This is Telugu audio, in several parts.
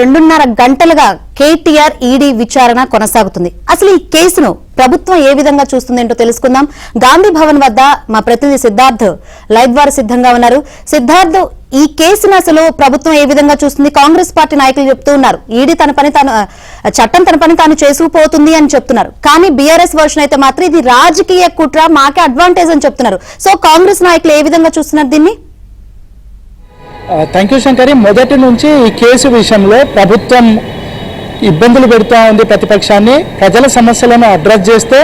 2.5 గంటలుగా కేటీఆర్ ఈడీ విచారణ కొనసాగుతుంది. అసలు ఈ కేసును ప్రభుత్వం ఏ విధంగా చూస్తుందేంటో తెలుసుకుందాం. గాంధీ భవన్ వద్ద మా ప్రతినిధి సిద్ధార్థ్ లైవ్ ద్వారా సిద్ధంగా ఉన్నారు. సిద్ధార్థ్, ఈ కేసును అసలు ప్రభుత్వం ఏ విధంగా చూస్తుంది? కాంగ్రెస్ పార్టీ నాయకులు చెప్తూ ఉన్నారు ఈడీ చట్టం తన పని తాను చేసుకుపోతుంది అని చెప్తున్నారు. కానీ బీఆర్ఎస్ వర్షన్ అయితే మాత్రం ఇది రాజకీయ కుట్ర, మాకే అడ్వాంటేజ్ అని చెప్తున్నారు. సో కాంగ్రెస్ నాయకులు ఏ విధంగా చూస్తున్నారు దీన్ని? Thank you Shankari. మొదటి నుంచి ఈ కేసు విషయంలో ప్రభుత్వం ఇబ్బందులు పెడుతూ ఉంది ప్రతిపక్షాన్ని. ప్రజల సమస్యలను అడ్రస్ చేస్తే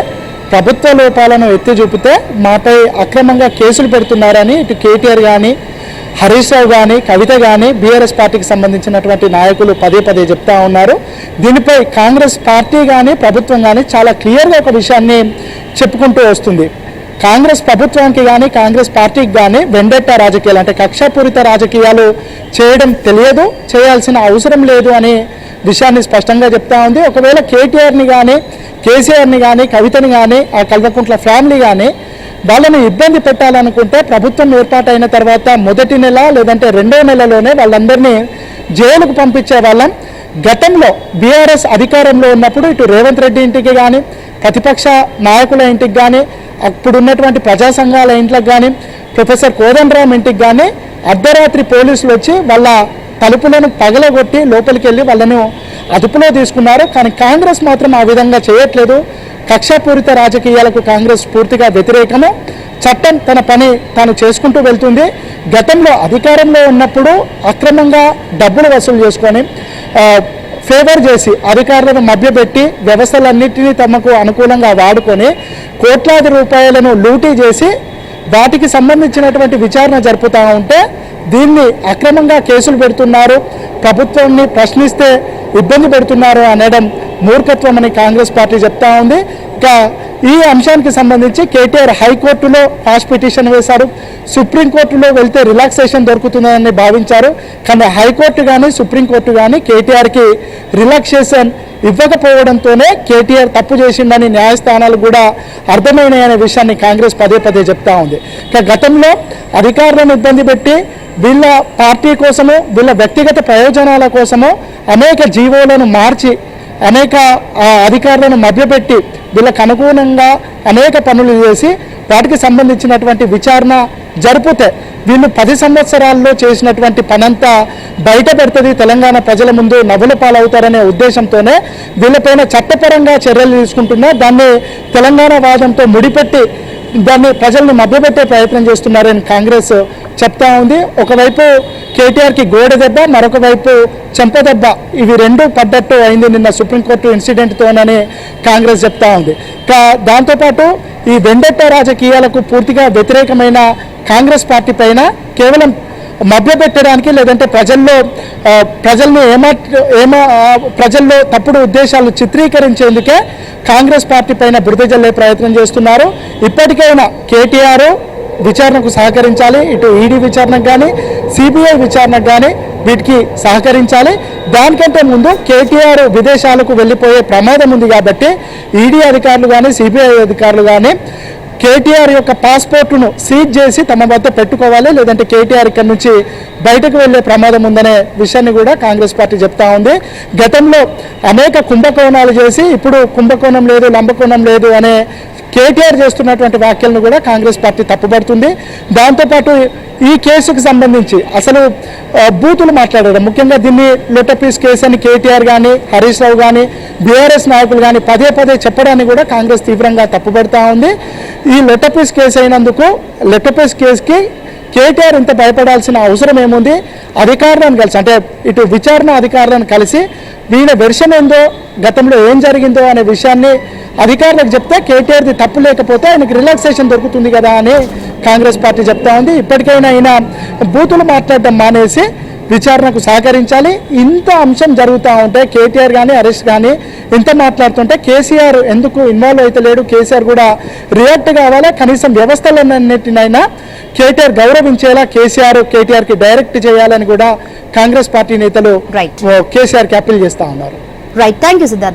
ప్రభుత్వ లోపాలను ఎత్తి చూపితే మాపై అక్రమంగా కేసులు పెడుతున్నారని ఇటు కేటీఆర్ కానీ, హరీష్ రావు కానీ, కవిత కానీ బీఆర్ఎస్ పార్టీకి సంబంధించినటువంటి నాయకులు పదే పదే చెప్తా ఉన్నారు. దీనిపై కాంగ్రెస్ పార్టీ కానీ ప్రభుత్వం కానీ చాలా క్లియర్గా ఒక విషయాన్ని చెప్పుకుంటూ వస్తుంది. కాంగ్రెస్ ప్రభుత్వానికి కానీ కాంగ్రెస్ పార్టీకి కానీ వెండెట్టా రాజకీయాలు అంటే కక్షాపూరిత రాజకీయాలు చేయడం తెలియదు, చేయాల్సిన అవసరం లేదు అనే విషయాన్ని స్పష్టంగా చెప్తా ఉంది. ఒకవేళ కేటీఆర్ని కానీ, కేసీఆర్ని కానీ, కవితని కానీ, ఆ కల్వకుంట్ల ఫ్యామిలీ కానీ వాళ్ళని ఇబ్బంది పెట్టాలనుకుంటే ప్రభుత్వం ఏర్పాటైన తర్వాత మొదటి నెల లేదంటే 2వ నెలలోనే వాళ్ళందరినీ జైలుకు పంపించే వాళ్ళం. గతంలో బీఆర్ఎస్ అధికారంలో ఉన్నప్పుడు ఇటు రేవంత్ రెడ్డి ఇంటికి కానీ, ప్రతిపక్ష నాయకుల ఇంటికి కానీ, అప్పుడున్నటువంటి ప్రజా సంఘాల ఇంట్లకు కానీ, ప్రొఫెసర్ కోదండరాం ఇంటికి కానీ అర్ధరాత్రి పోలీసులు వచ్చి వాళ్ళ తలుపులను పగలగొట్టి లోపలికి వెళ్ళి వాళ్ళను అదుపులో తీసుకున్నారు. కానీ కాంగ్రెస్ మాత్రం ఆ విధంగా చేయట్లేదు. కక్షాపూరిత రాజకీయాలకు కాంగ్రెస్ పూర్తిగా వ్యతిరేకము. చట్టం తన పని తాను చేసుకుంటూ వెళ్తుంది. గతంలో అధికారంలో ఉన్నప్పుడు అక్రమంగా డబ్బులు వసూలు చేసుకొని ఫేవర్ చేసి అధికారులను మభ్యపెట్టి వ్యవస్థలన్నింటినీ తమకు అనుకూలంగా వాడుకొని కోట్లాది రూపాయలను లూటీ చేసి వాటికి సంబంధించినటువంటి విచారణ జరుపుతూ ఉంటే దీన్ని అక్రమంగా కేసులు పెడుతున్నారు, ప్రభుత్వాన్ని ప్రశ్నిస్తే ఇబ్బంది పెడుతున్నారు అనడం మూర్ఖత్వం అని కాంగ్రెస్ పార్టీ చెప్తా ఉంది. ఇక ఈ అంశానికి సంబంధించి కేటీఆర్ హైకోర్టులో ఫాస్ట్ పిటిషన్ వేశారు. సుప్రీంకోర్టులో వెళ్తే రిలాక్సేషన్ దొరుకుతుందని భావించారు. కానీ హైకోర్టు కానీ సుప్రీంకోర్టు కానీ కేటీఆర్కి రిలాక్సేషన్ ఇవ్వకపోవడంతోనే కేటీఆర్ తప్పు చేసిందని న్యాయస్థానాలు కూడా అర్థమైనాయనే విషయాన్ని కాంగ్రెస్ పదే పదే చెప్తా ఉంది. ఇక గతంలో అధికారులను ఇబ్బంది పెట్టి వీళ్ళ పార్టీ కోసము, వీళ్ళ వ్యక్తిగత ప్రయోజనాల కోసము అనేక జీవోలను మార్చి అనేక అధికారులను మభ్యపెట్టి వీళ్ళకు అనుగుణంగా అనేక పనులు చేసి వాటికి సంబంధించినటువంటి విచారణ జరిపితే వీళ్ళు 10 సంవత్సరాల్లో చేసినటువంటి పనంతా బయట పెడుతుంది, తెలంగాణ ప్రజల ముందు నవ్వుల పాలవుతారనే ఉద్దేశంతోనే వీళ్ళపైన చట్టపరంగా చర్యలు తీసుకుంటున్నా దాన్ని తెలంగాణ వాదంతో ముడిపెట్టి దాన్ని ప్రజలను మభ్యపెట్టే ప్రయత్నం చేస్తున్నారని కాంగ్రెస్ చెప్తా ఉంది. ఒకవైపు కేటీఆర్కి గోడ దెబ్బ, మరొక వైపు చెంపదెబ్బ, ఇవి రెండు పడ్డట్టు అయింది నిన్న సుప్రీంకోర్టు ఇన్సిడెంట్తోనని కాంగ్రెస్ చెప్తా ఉంది. దాంతోపాటు ఈ వెండెట్టా రాజకీయాలకు పూర్తిగా వ్యతిరేకమైన కాంగ్రెస్ పార్టీ పైన కేవలం మభ్యపెట్టడానికి లేదంటే ప్రజల్లో తప్పుడు ఉద్దేశాలను చిత్రీకరించేందుకే కాంగ్రెస్ పార్టీ పైన బురద జల్లే ప్రయత్నం చేస్తున్నారు. ఇప్పటికైనా కేటీఆర్ విచారణకు సహకరించాలి. ఇటు ఈడీ విచారణకు కానీ, సిబిఐ విచారణకు కానీ వీటికి సహకరించాలి. దానికంటే ముందు కేటీఆర్ విదేశాలకు వెళ్ళిపోయే ప్రమాదం ఉంది కాబట్టి ఈడీ అధికారులు కానీ, సిబిఐ అధికారులు కానీ కేటీఆర్ యొక్క పాస్పోర్టును సీజ్ చేసి తమ వద్ద పెట్టుకోవాలి, లేదంటే కేటీఆర్ ఇక్కడ నుంచి బయటకు వెళ్లే ప్రమాదం ఉందనే విషయాన్ని కూడా కాంగ్రెస్ పార్టీ చెప్తా ఉంది. గతంలో అనేక కుంభకోణాలు చేసి ఇప్పుడు కుంభకోణం లేదు, లంబకోణం లేదు అనే కేటీఆర్ చేస్తున్నటువంటి వ్యాఖ్యలను కూడా కాంగ్రెస్ పార్టీ తప్పుపడుతుంది. దాంతోపాటు ఈ కేసుకు సంబంధించి అసలు బూతులు మాట్లాడారు. ముఖ్యంగా దీన్ని లొట్టపీస్ కేసు అని కేటీఆర్ కానీ, హరీష్ రావు కానీ, బీఆర్ఎస్ నాయకులు కానీ పదే పదే చెప్పడాన్ని కూడా కాంగ్రెస్ తీవ్రంగా తప్పుపడుతూ ఉంది. ఈ లొట్టపీస్ కేసు అయినందుకు లొట్టపీస్ కేసుకి కేటీఆర్ ఇంత భయపడాల్సిన అవసరం ఏముంది? అధికారులను కలిసి అంటే ఇటు విచారణ అధికారులను కలిసి వీళ్ళ వెర్షన్ ఏందో, గతంలో ఏం జరిగిందో అనే విషయాన్ని అధికారులకు చెప్తే కేటీఆర్ది తప్పు లేకపోతే ఆయనకి రిలాక్సేషన్ దొరుకుతుంది కదా అని కాంగ్రెస్ పార్టీ చెప్తా ఉంది. ఇప్పటికైనా ఆయన బూతులు మాట్లాడడం మానేసి విచారణకు సహకరించాలి. ఇంత అంశం జరుగుతూ ఉంటే కేటీఆర్ కానీ, హరీష్ కానీ ఇంత మాట్లాడుతుంటే కేసీఆర్ ఎందుకు ఇన్వాల్వ్ అయితే లేడు? కేసీఆర్ కూడా రియాక్ట్ కావాలా? కనీసం వ్యవస్థలన్నిటినైనా కేటీఆర్ గౌరవించేలా కేటీఆర్కి డైరెక్ట్ చేయాలని కూడా కాంగ్రెస్ పార్టీ నేతలు కేసీఆర్కి అప్పీల్ చేస్తూ ఉన్నారు. Right, thank you Siddharth.